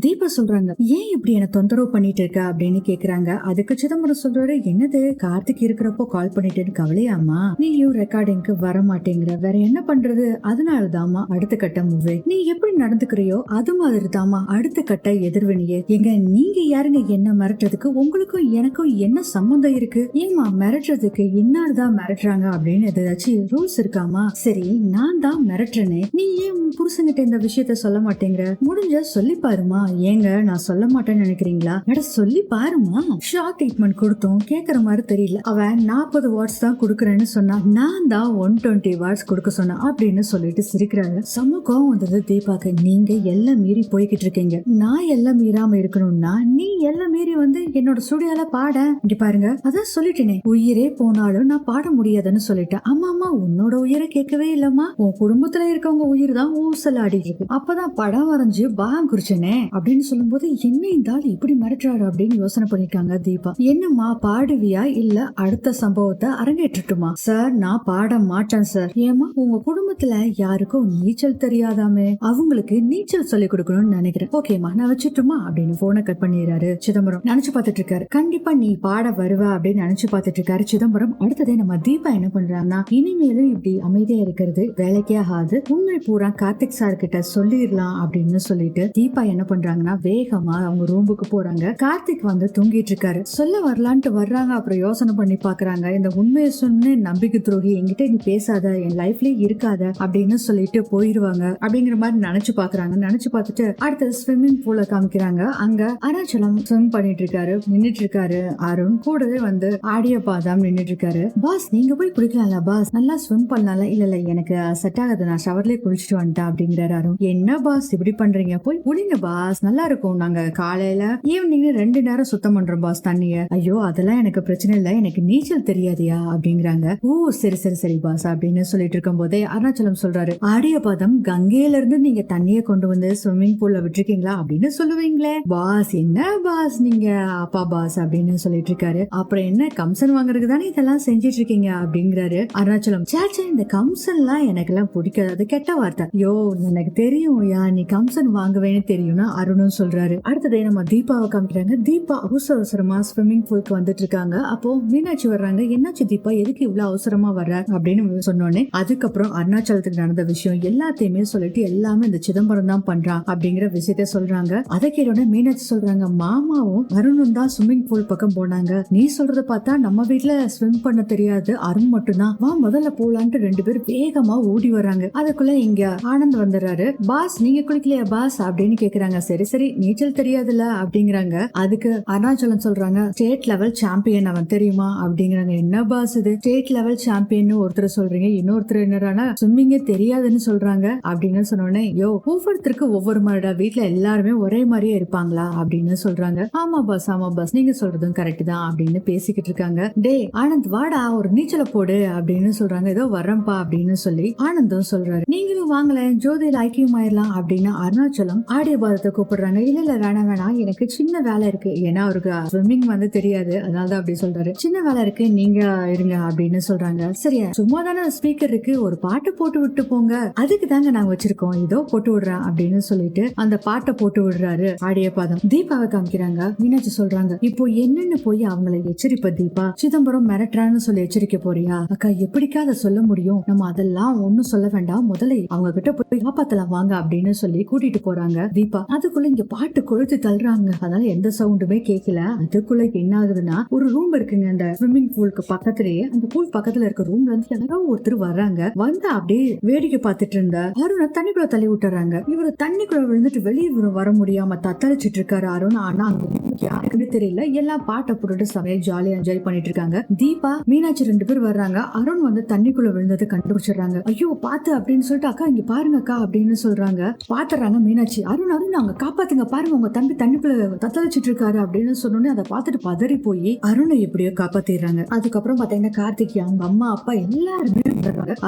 தீபா சொல்றாங்க, ஏன் இப்படி என்ன தொந்தரவு பண்ணிட்டு இருக்க அப்படின்னு கேக்குறாங்க. அதுக்கு சிதம்பரம் சொல்றாரு, என்னது கார்த்திக் இருக்கிறப்போ கால் பண்ணிட்டேன்னு கவலையாமா, நீயும் ரெக்கார்டிங்க்கு வர மாட்டேங்கிற, வேற என்ன பண்றது, அதனாலதாமா அடுத்த கட்ட மூவே நீ எப்படி நடந்துக்கிறியோ அது மாதிரி தாமா அடுத்த கட்ட எதிர்வினையே. எங்க நீங்க யாருங்க என்ன மிரட்டுறதுக்கு, உங்களுக்கும் எனக்கும் என்ன சம்பந்தம் இருக்கு, ஏமா மிரட்டுறதுக்கு இன்னால்தான் மிரட்டுறாங்க அப்படின்னு ஏதாச்சும் ரூல்ஸ் இருக்காமா? சரி நான் தான் மிரட்டுறேனே, நீ ஏன் புருஷன்கிட்ட இந்த விஷயத்த சொல்ல மாட்டேங்கிற, முடிஞ்ச சொல்லி பாருமா. ஏங்க நான் சொல்ல மாட்டேன்னு நினைக்கிறீங்களா? அட சொல்லி பாருமா. ஷாக் ட்ரீட்மெண்ட் கொடுத்தோம், கேக்குற மாதிரி தெரியல. அவன் 40 வாட்ஸ் தான் கொடுக்கறேன்னு சொன்னா, நான் தான் 120 வாட்ஸ் கொடுக்க சொன்னேன் அப்படின்னு சொல்லிட்டு சிரிக்கிறாங்க. செம கோவம் வந்தது தீபாக்கு. நீங்க எல்லாம் மீறி போய்கிட்டு இருக்கீங்க, நான் எல்லாம் மீறாம இருக்கணும்னா நீ எல்லாம் மீறி வந்து என்னோட ஸ்டுடியோல பாட. இங்க பாருங்க, அதான் சொல்லிட்டேனே, உயிரே போனாலும் நான் பாட முடியாதுன்னு சொல்லிட்டேன். ஆமாமா, உன்னோட உயிரை கேட்கவே இல்லம்மா, உன் குடும்பத்துல இருக்கவங்க உயிர் தான் ஊசலாடி இருக்கு. அப்பதான் படம் வரைஞ்சு பாகம் குறிச்சனே அப்படின்னு சொல்லும்போது, என்ன இந்த ஆள் இப்படி மிரட்டுறாரு அப்படின்னு யோசனை பண்ணிருக்காங்க தீபா. என்னம்மா பாடுவியா இல்ல அடுத்த சம்பவத்தை அரங்கேற்றட்டுமா? சார் நான் பாட மாட்டேன் சார். ஏமா உங்க குடும்பத்துல யாருக்கும் நீச்சல் தெரியாதாமே, அவங்களுக்கு நீச்சல் சொல்லி கொடுக்கணும்னு நினைக்கிறேன். ஓகேமா நான் வச்சுட்டுமா அப்படின்னு போனை கட் பண்ணிடுறாரு சிதம்பரம். நினைச்சு பார்த்துட்டு இருக்காரு, கண்டிப்பா நீ பாட வருவ அப்படின்னு நினைச்சு பார்த்துட்டு இருக்காரு சிதம்பரம். அடுத்ததே நம்ம தீபா என்ன பண்றாங்கன்னா, இனிமேலும் இப்படி அமைதியா இருக்கிறது வேலைக்கே ஆகாது, உண்மை பூரா கார்த்திக் சார் கிட்ட சொல்லிடலாம் அப்படின்னு சொல்லிட்டு தீபா என்ன பண்றாங்கன்னா வேகமா அவங்க ரூமுக்கு போறாங்க. கார்த்திக் வந்து தூங்கிட்டு இருக்காரு. சொல்ல வரலான்ட்டு வர்றாங்க. அப்புறம் யோசனை பண்ணி பாக்குறாங்க, இந்த உண்மையை சொன்ன நம்பிக்கை துரோகி, என்கிட்ட நீ பேசாத, என் லைஃப்லயே இருக்காத அப்படின்னு சொல்லிட்டு போயிருவாங்க அப்படிங்கிற மாதிரி நினைச்சு பாக்குறாங்க. நினைச்சு பார்த்துட்டு அடுத்து ஸ்விம்மிங் பூல காமிக்கிறாங்க. அங்க அருணாச்சலம் ஸ்விம் பண்ணிட்டு இருக்காரு, நின்னுட்டு இருக்காரு. அருண் கூடவே வந்து ஆடிய பாதாம் நின்னுட்டு இருக்காரு. பாஸ் நீங்க போய் குளிக்கலாம்ல பாஸ், நல்லா ஸ்விம் பண்ணலாம்ல. இல்ல இல்ல எனக்கு செட் ஆகாது, நான் ஷவர்லயே குளிச்சுட்டு வந்துட்டேன் அப்படிங்கிறாரு அருண். என்ன பாஸ் இப்படி பண்றீங்க, போய் குளிங்க பாஸ், நல்லா இருக்கும், நாங்க காலையில ஈவினிங் 2 நேரம் சுத்தம் பண்றோம் பாஸ் தண்ணிய. ஐயோ அதெல்லாம் எனக்கு பிரச்சனை இல்ல, எனக்கு நீச்சல் தெரியாதியா அப்படிங்கிறாங்க. ஓ சரி சரி சரி பாஸ் அப்படின்னு சொல்லிட்டு இருக்கும் போதே அருணாச்சலம் சொல்றாரு, ஆடிய பாதம் கங்கையில இருந்து நீங்க தண்ணிய கொண்டு வந்து ஸ்விம்மிங் பூல்ல விட்டுருக்கீங்களா அப்படின்னு சொல்லுவீங்களே பாஸ். என்ன பாஸ் நீங்க அப்பா பாஸ் அப்படின்னு சொல்லிட்டு இருக்காரு. அப்புறம் என்ன கம்சன் வாங்குறதுக்கு தானே இதெல்லாம் செஞ்சிட்டு இருக்கீங்க அப்படிங்கிறாரு அருணாச்சலம். சாச்சா இந்த கம்சன் எல்லாம் எனக்கு எல்லாம் பிடிக்காது, அது கெட்ட வார்த்தை. யோ எனக்கு தெரியும் யா, நீ கம்சன் வாங்குவேன்னு தெரியும்னா அருணும் சொல்றாரு. அடுத்ததே நம்ம தீபாவை காமிக்கிறாங்க. தீபா அவசர அவசரமா ஸ்விம்மிங் பூலுக்கு வந்துட்டு இருக்காங்க. அப்போ மீனாட்சி வர்றாங்க. என்னாச்சு தீபா, எதுக்கு இவ்வளவு அவசரமா வர்ற அப்படின்னு சொன்னோன்னே அதுக்கப்புறம் அருணாச்சலத்துக்கு நடந்த விஷயம் எல்லாத்தையுமே சொல்லிட்டு எல்லாமே இந்த சிதம்பரம் தான் பண்றான் அப்படிங்கிற விஷயத்த சொல்றாங்க. அதை கேட்டோட மீனாட்சி சொல்றாங்க, மாமாவும் அருணும் தான் ஸ்விம்மிங் பூல் பக்கம் போனாங்க, நீ சொல்றத பார்த்தா நம்ம வீட்டுல ஸ்விம் பண்ண தெரியாது, அருண் மட்டும்தான், வா முதல்ல போலான்ட்டு 2 பேரும் வேகமா ஓடி வராங்க. அதுக்குள்ள இங்க ஆனந்த் வந்துடுறாரு. பாஸ் நீங்க குளிக்கலையா பாஸ் அப்படின்னு கேக்குறாங்க. சரி சரி நீச்சல் தெரியாதுல்ல அப்படிங்கிறாங்க. அதுக்கு அருணாச்சலம் சொல்றாங்க, ஸ்டேட் லெவல் சாம்பியன் அவன் தெரியுமா அப்படிங்கிறாங்க. என்ன பாஸ் இது ஸ்டேட் லெவல் சாம்பியன் ஒருத்தர் சொல்றீங்க, இன்னொருத்தர் என்னன்னா ஸ்விம்மிங்கே தெரியாதுன்னு சொல்றாங்க அப்படின்னு சொன்னோடனே, யோ ஒவ்வொருத்தருக்கு ஒவ்வொரு மாதிரிடா, வீட்டுல எல்லாருமே ஒரே மாதிரியே இருப்பாங்களா அப்படின்னு சொல்றாங்க. ஆமா பாஸ் நீங்க சொல்றதும் கரெக்ட் தான் அப்படின்னு பேசிக்கிட்டு இருக்காங்க. டே ஆனந்த் வாடா ஒரு நீச்சல போடு அப்படின்னு சொல்றாங்க. ஏதோ வர்றம்பா அப்படின்னு சொல்லி ஆனந்தும் சொல்றாரு. நீங்களும் வாங்கல ஜோதியில ஐக்கியமாயிரலாம் அப்படின்னு அருணாச்சலம் ஆடிய பாதத்தை கூப்பிடுறாங்க. இல்ல இல்ல வேணாம் வேணாம், எனக்கு சின்ன வேலை இருக்கு, ஏன்னா அவருக்கு ஸ்விம்மிங் வந்து தெரியாது, அதனாலதான் அப்படி சொல்றாரு. சின்ன வேலை இருக்கு, நீங்க இருங்க அப்படின்னு சொல்றாங்க. சரியா சும்மா தானே ஸ்பீக்கர் இருக்கு, ஒரு பாட்டு போட்டு விட்டு போங்க, அதுக்கு தாங்க நாங்க வச்சிருக்கோம், இதோ போட்டு விடுறேன் அப்படின்னு சொல்லிட்டு அந்த பாட்டை போட்டு விடுறாரு ஆடிய பாதம். தீபாவை காமிக்கிறாங்க. மீனாட்சி சொல்றாங்க, இப்போ என்னன்னு போய் அவங்களை எச்சரிப்ப தீபா, சிதம்பரம் மிரட்டுறான்னு சொல்லி எச்சரிக்க போறியா? அக்கா எப்படிக்கா அதை சொல்ல முடியும், நம்ம அதெல்லாம் ஒண்ணும் சொல்ல வேண்டாம், முதல்ல அவங்க கிட்ட போய் காப்பாத்தலாம் வாங்க அப்படின்னு சொல்லி கூட்டிட்டு போறாங்க தீபா. அதுக்குள்ள இங்க பாட்டு கொழுத்து தள்ளுறாங்க, அதனால எந்த சவுண்டுமே கேட்கல. அதுக்குள்ள என்ன ஆகுதுன்னா, ஒரு ரூம் இருக்குங்க அந்த ஸ்விம்மிங் பூலுக்கு பக்கத்துலயே, அந்த பூல் பக்கத்துல இருக்க ரூம்ல இருந்து யாரோ ஒருத்தர் வர்றாங்க. வந்து அப்படியே வேடிக்கை பார்த்துட்டு இருந்த அருணை தண்ணிக்குள்ள தள்ளி விட்டுறாங்க. இவரு தண்ணிக்குள்ள விழுந்துட்டு வெளியே வர முடியாம தத்தளிச்சிட்டு இருக்காரு அருண். ஆனா யாருக்குமே தெரியல, எல்லாம் பாட்டை போட்டுட்டு சமைய ஜாலியா என்ஜாய் பண்ணிட்டு இருக்காங்க. தீபா மீனாட்சி 2 பேர் வர்றாங்க. அருண் வந்து தண்ணிக்குள்ள விழுந்தது கண்டுபிடிச்சிடுறாங்க. ஐயோ பாத்து அப்படின்னு சொல்லிட்டு, அக்கா இங்க பாருங்க அக்கா அப்படின்னு சொல்றாங்க. பாத்துறாங்க மீனாட்சி. அருண் அவங்க காப்பாத்துங்க, பாருங்க உங்க தம்பி தண்ணிக்குள்ள தத்தளிச்சிட்டு இருக்காரு அப்படின்னு சொன்னோன்னே அதை பார்த்துட்டு பதறி போய் அருணை எப்படியோ காப்பாத்திடுறாங்க. அதுக்கப்புறம் பாத்தீங்கன்னா கார்த்திக் அவங்க அம்மா அப்பா எல்லாருமே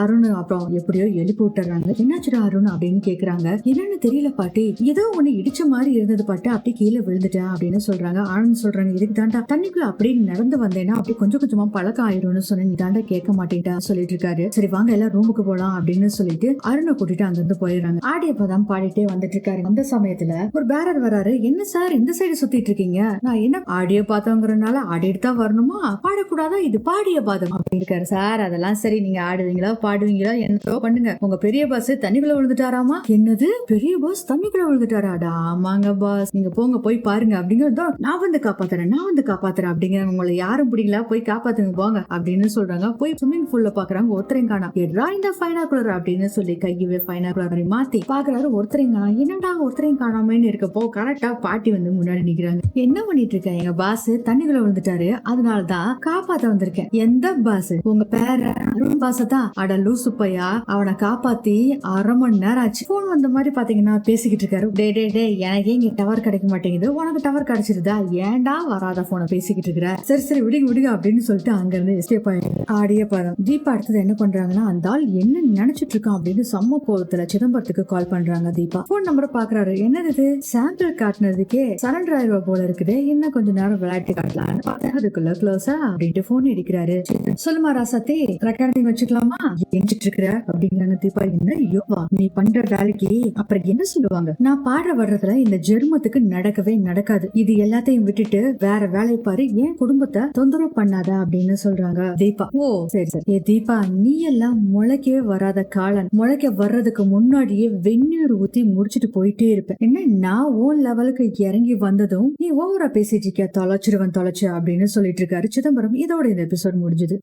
அருண் அப்புறம் எப்படியோ எழுப்பி விட்டுறாங்க. என்னாச்சுடா அருண் அப்படின்னு கேக்குறாங்க. என்னன்னு தெரியல பாட்டி, ஏதோ ஒண்ணு இடிச்ச மாதிரி இருந்தது பாட்டு, அப்படி கீழே விழுந்துட்டேன் அப்படின்னு சொல்றாங்க. ஆனந்த் சொல்றாங்க, இதுக்கு தாண்டா தண்ணிக்குள்ள அப்படி நடந்து வந்தேன்னா அப்படி கொஞ்சம் கொஞ்சமா பழக்கம் ஆயிடும்னு சொன்ன, நீ தாண்டா கேட்க மாட்டேன்டா சொல்லிட்டு இருக்காரு. சரி வாங்க எல்லாம் ரூமுக்கு போலாம் அப்படின்னு சொல்லிட்டு அருணை கூட்டிட்டு அங்கிருந்து போயிடுறாங்க. ஆடிய பதம் பாடிட்டே வந்துட்டு இருக்காரு. அந்த சமயத்துல ஒரு பேரர் வராரு. என்ன சார் இந்த சைடு சுத்திட்டு இருக்கீங்க? நான் என்ன ஆடியோ பார்த்தோங்கிறதுனால ஆடிட்டு தான் வரணுமா? பாடக்கூடாதா? இது பாடிய பாதம் அப்படின்னு இருக்காரு. சார் அதெல்லாம் சரி, நீங்க ஆடுவீங்களா பாடுவீங்களா என்னத்தோ பண்ணுங்க. உங்க பெரிய பாஸ் தண்ணிக்குள்ள விழுந்துட்டாராமா? என்னது பெரிய பாஸ் தண்ணிக்குள்ள விழுந்துட்டாராடா? ஆமாங்க பாஸ், நீங்க போங்க போய் பாருங்க அப்படிங்கறதோ நான் வந்து காப்பாத்துறேன் அப்படிங்கிற. உங்களை யாரும் பிடிக்கல, போய் காப்பாத்துங்க போங்க அப்படின்னு சொல்றாங்க. போய் ஸ்விம்மிங் பூல்ல பாக்குறாங்க, ஒருத்தரையும் காணோம். எட்ரா இந்த பைனாகுலர் அப்படின்னு சொல்லி கையவே பைனாகுலர் மாத்தி பாக்குறாரு. ஒருத்தரையும் காணோம். என்னடா ஒருத்தரையும் காணாமன்னு இருக்கப்போ கரெக்டா பாட்டி வந்து முன்னாடி நிக்கிறாங்க. என்ன பண்ணிட்டு இருக்க? எங்க பாஸ் தண்ணிக்குள்ள விழுந்துட்டாரு, அதனாலதான் காப்பாத்த வந்திருக்கேன். எந்த பாஸ்? உங்க பேர அருண் பாஸ் தான். அட லூசு பையா, அவனை காப்பாத்தி 1/2 மணி நேரம் ஆச்சு. போன் வந்த மாதிரி பாத்தீங்கன்னா பேசிக்கிட்டு இருக்காரு. டே எனக்கு இங்க டவர் கிடைக்க மாட்டேங்குது, உனக்கு டவர் கிடைச்சிருதா? ஏன்டா வராத போன பேசிக்கிட்டு இருக்கிற? சரி விடுங்க அப்படின்னு சொல்லிட்டு அங்க இருந்து எஸ்கேப் ஆயிடுது. ஆடிய பதம். தீபா அடுத்தது என்ன பண்றாங்கன்னா, அந்த ஆள் என்ன நினைச்சிட்டு இருக்கான் அப்படின்னு செம்ம கோவத்துல சிதம்பரத்துக்கு கால் பண்றாங்க. தீபா போன் நம்பரை பாக்குறாரு. என்னது சாம்பிள் காட்டினதுக்கே சரண்டர் ஆயிரம் போல இருக்குது, இன்னும் கொஞ்ச நேரம் விளையாட்டு காட்டலாம்னு பார்த்தா அதுக்குள்ள க்ளோஸா அப்படின்ட்டு போன் அடிக்கிறாரு. சொல்லுமா ராசாத்தி, ரெக்கார்டிங் வச்சுக்கலாமா? எஞ்சிட்டு இருக்கிற அப்படிங்கிறாங்க தீபா. என்ன யோவா நீ பண்ற வேலைக்கு அப்புறம் என்ன சொல்லுவாங்க? நான் பாடுற வர்றதுல இந்த ஜெர்மத்துக்கு நடக்கவே நடக்காது. இது எல்லாத்தையும் விட்டுட்டு வேற வேலை பாரு, ஏன் குடும்பத்தை தொந்தரவு பண்ணாத அப்படின்னு சொல்றாங்க தீபா. ஓ சரி. ஏ தீபா, நீ எல்லாம் முளைக்கவே வராத காலன். முளைக்க வர்றதுக்கு முன்னாடியே வெந்நீர் ஊத்தி முடிச்சிட்டு போயிட்டே இருப்பேன். என்ன நான் உன் லெவலுக்கு இறங்கி வந்ததும் நீ ஓவரா பேசிட்டு இருக்க, தொலைச்சு அப்படின்னு சொல்லிட்டு இருக்காரு சிதம்பரம். இதோட இந்த எபிசோட் முடிஞ்சது.